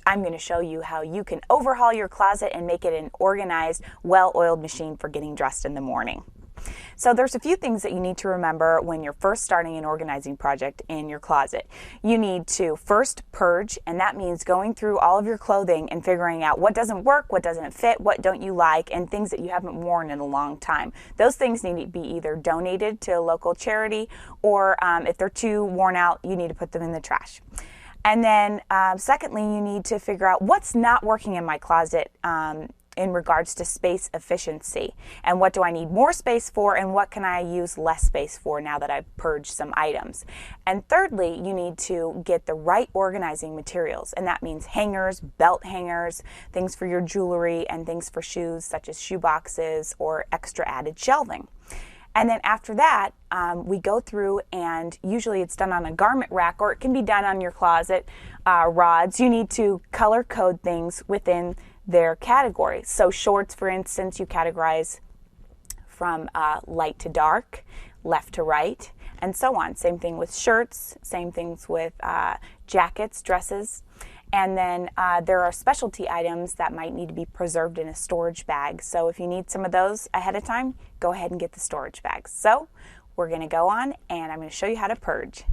I'm going to show you how you can overhaul your closet and make it an organized, well-oiled machine for getting dressed in the morning. So there's a few things that you need to remember when you're first starting an organizing project in your closet. You need to first purge, and that means going through all of your clothing and figuring out what doesn't work, what doesn't fit, what don't you like, and things that you haven't worn in a long time. Those things need to be either donated to a local charity, or if they're too worn out, you need to put them in the trash. And then secondly, you need to figure out what's not working in my closet in regards to space efficiency, and what do I need more space for, and what can I use less space for now that I've purged some items. And thirdly, you need to get the right organizing materials, and that means hangers, belt hangers, things for your jewelry, and things for shoes such as shoe boxes or extra added shelving. And then after that, we go through, and usually it's done on a garment rack, or it can be done on your closet rods. You need to color code things within their categories. So shorts, for instance, you categorize from light to dark, left to right, and so on. Same thing with shirts, same things with jackets, dresses. And then there are specialty items that might need to be preserved in a storage bag. So if you need some of those ahead of time, go ahead and get the storage bags. So we're going to go on, and I'm going to show you how to purge.